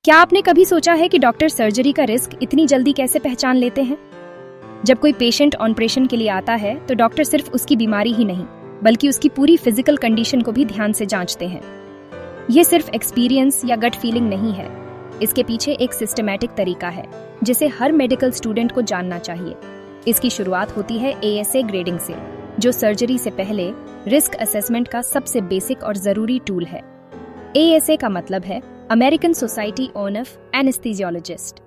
क्या आपने कभी सोचा है कि डॉक्टर सर्जरी का रिस्क इतनी जल्दी कैसे पहचान लेते हैं? जब कोई पेशेंट ऑपरेशन के लिए आता है तो डॉक्टर सिर्फ उसकी बीमारी ही नहीं बल्कि उसकी पूरी फिजिकल कंडीशन को भी ध्यान से जांचते हैं। ये सिर्फ एक्सपीरियंस या गट फीलिंग नहीं है, इसके पीछे एक सिस्टमैटिक तरीका है जिसे हर मेडिकल स्टूडेंट को जानना चाहिए। इसकी शुरुआत होती है ASA ग्रेडिंग से, जो सर्जरी से पहले रिस्क असेसमेंट का सबसे बेसिक और जरूरी टूल है। ASA का मतलब है अमेरिकन सोसाइटी ऑफ एनेस्थीसियोलॉजिस्ट।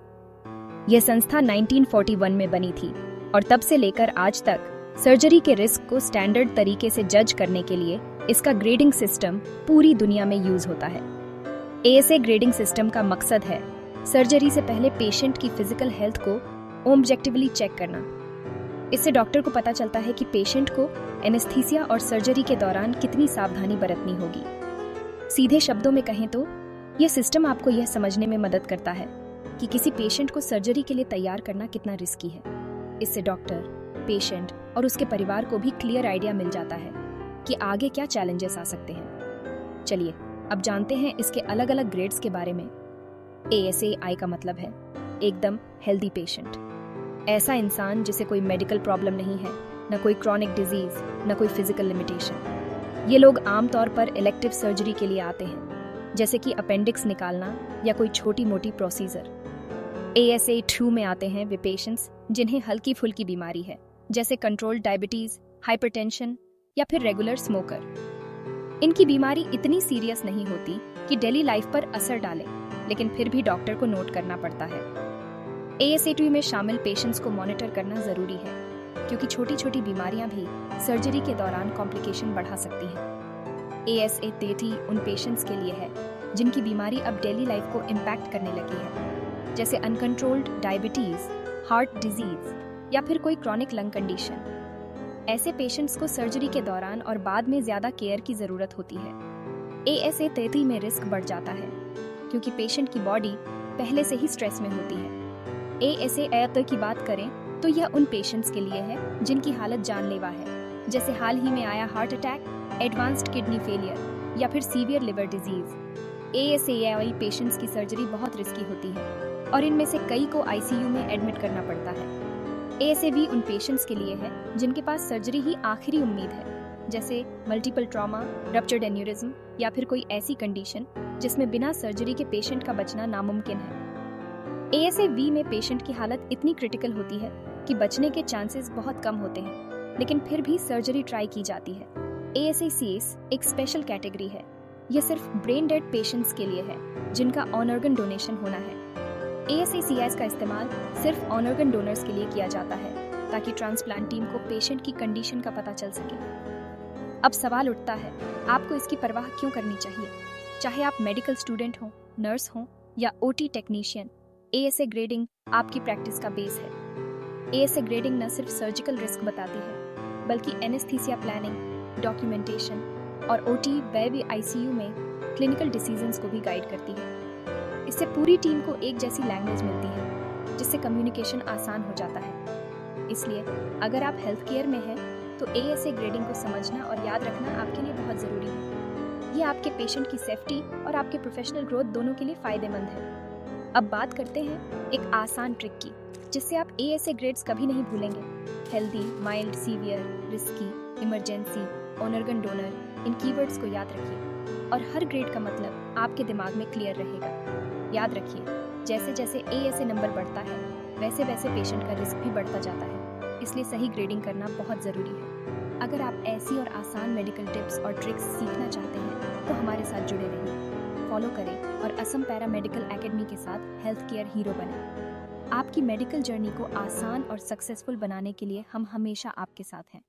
यह संस्था 1941 में बनी थी और तब से लेकर आज तक सर्जरी के रिस्क को स्टैंडर्ड तरीके से जज करने के लिए इसका ग्रेडिंग सिस्टम पूरी दुनिया में यूज होता है। ASA ग्रेडिंग सिस्टम का मकसद है सर्जरी से पहले पेशेंट की फिजिकल हेल्थ को ऑब्जेक्टिवली चेक करना। इससे डॉक्टर को पता चलता है कि पेशेंट को एनेस्थीसिया और सर्जरी के दौरान कितनी सावधानी बरतनी होगी। सीधे शब्दों में कहें तो यह सिस्टम आपको यह समझने में मदद करता है कि किसी पेशेंट को सर्जरी के लिए तैयार करना कितना रिस्की है। इससे डॉक्टर, पेशेंट और उसके परिवार को भी क्लियर आइडिया मिल जाता है कि आगे क्या चैलेंजेस आ सकते हैं। चलिए अब जानते हैं इसके अलग अलग ग्रेड्स के बारे में। ASA का मतलब है एकदम हेल्दी पेशेंट। ऐसा इंसान जिसे कोई मेडिकल प्रॉब्लम नहीं है, न कोई क्रॉनिक डिजीज, न कोई फिजिकल लिमिटेशन। ये लोग आमतौर पर इलेक्टिव सर्जरी के लिए आते हैं, जैसे कि अपेंडिक्स निकालना या कोई छोटी मोटी प्रोसीजर। ASA 2 में आते हैं वे पेशेंट्स जिन्हें हल्की फुल्की बीमारी है, जैसे कंट्रोल्ड डायबिटीज, हाइपरटेंशन या फिर रेगुलर स्मोकर। इनकी बीमारी इतनी सीरियस नहीं होती कि डेली लाइफ पर असर डाले, लेकिन फिर भी डॉक्टर को नोट करना पड़ता है। ASA 2 में शामिल पेशेंट्स को मॉनिटर करना जरूरी है, क्योंकि छोटी छोटी बीमारियां भी सर्जरी के दौरान कॉम्प्लिकेशन बढ़ा सकती हैं। ASA 30 उन पेशेंट्स के लिए है जिनकी बीमारी अब डेली लाइफ को इम्पैक्ट करने लगी है, जैसे अनकंट्रोल्ड डायबिटीज, हार्ट डिजीज या फिर कोई क्रॉनिक लंग कंडीशन। ऐसे पेशेंट्स को सर्जरी के दौरान और बाद में ज्यादा केयर की जरूरत होती है। ASA 30 में रिस्क बढ़ जाता है क्योंकि पेशेंट की बॉडी पहले से ही स्ट्रेस में होती है। ASA 8 की बात करें तो यह उन पेशेंट्स के लिए है जिनकी हालत जानलेवा है, जैसे हाल ही में आया heart attack, advanced kidney failure या फिर severe liver disease. ASA patients की सर्जरी बहुत रिस्की होती है और इनमें से कई को ICU में एडमिट करना पड़ता है। ASA उन पेशेंट्स के लिए है जिनके पास सर्जरी ही आखिरी उम्मीद है, जैसे मल्टीपल ट्रॉमा, रप्चर्ड एन्यूरिज्म या फिर कोई ऐसी कंडीशन जिसमें बिना सर्जरी के पेशेंट का बचना नामुमकिन है। ASA में पेशेंट की हालत इतनी क्रिटिकल होती है कि बचने के चांसेस बहुत कम होते हैं, लेकिन फिर भी सर्जरी ट्राई की जाती है। ASA एक स्पेशल कैटेगरी है। यह सिर्फ ब्रेन डेड पेशेंट्स के लिए है जिनका ऑन ऑर्गन डोनेशन होना है। ASA का इस्तेमाल सिर्फ ऑन ऑर्गन डोनर्स के लिए किया जाता है ताकि ट्रांसप्लांट टीम को पेशेंट की कंडीशन का पता चल सके। अब सवाल उठता है, आपको इसकी परवाह क्यों करनी चाहिए? चाहे आप मेडिकल स्टूडेंट हो, नर्स हो या OT टेक्नीशियन, ASA ग्रेडिंग आपकी प्रैक्टिस का बेस है। ASA ग्रेडिंग न सिर्फ सर्जिकल रिस्क बताती है बल्कि एनेस्थीसिया प्लानिंग, डॉक्यूमेंटेशन और OT व ICU में क्लिनिकल डिसीजंस को भी गाइड करती है। इससे पूरी टीम को एक जैसी लैंग्वेज मिलती है जिससे कम्युनिकेशन आसान हो जाता है। इसलिए अगर आप हेल्थ केयर में हैं तो ASA ग्रेडिंग को समझना और याद रखना आपके लिए बहुत ज़रूरी है। ये आपके पेशेंट की सेफ्टी और आपके प्रोफेशनल ग्रोथ दोनों के लिए फ़ायदेमंद है। अब बात करते हैं एक आसान ट्रिक की जिससे आप ASA ग्रेड्स कभी नहीं भूलेंगे। Healthy, mild, severe, risky, emergency, on organ donor, in keywords को याद रखिए और हर ग्रेड का मतलब आपके दिमाग में क्लियर रहेगा। याद रखिए, जैसे जैसे ASA नंबर बढ़ता है वैसे वैसे पेशेंट का रिस्क भी बढ़ता जाता है, इसलिए सही ग्रेडिंग करना बहुत ज़रूरी है। अगर आप ऐसी और आसान मेडिकल टिप्स और ट्रिक्स सीखना चाहते हैं तो हमारे साथ जुड़े रहिए, फॉलो करें और असम पैरा मेडिकल एकेडमी के साथ हेल्थ केयर हीरो बनें। आपकी मेडिकल जर्नी को आसान और सक्सेसफुल बनाने के लिए हम हमेशा आपके साथ हैं।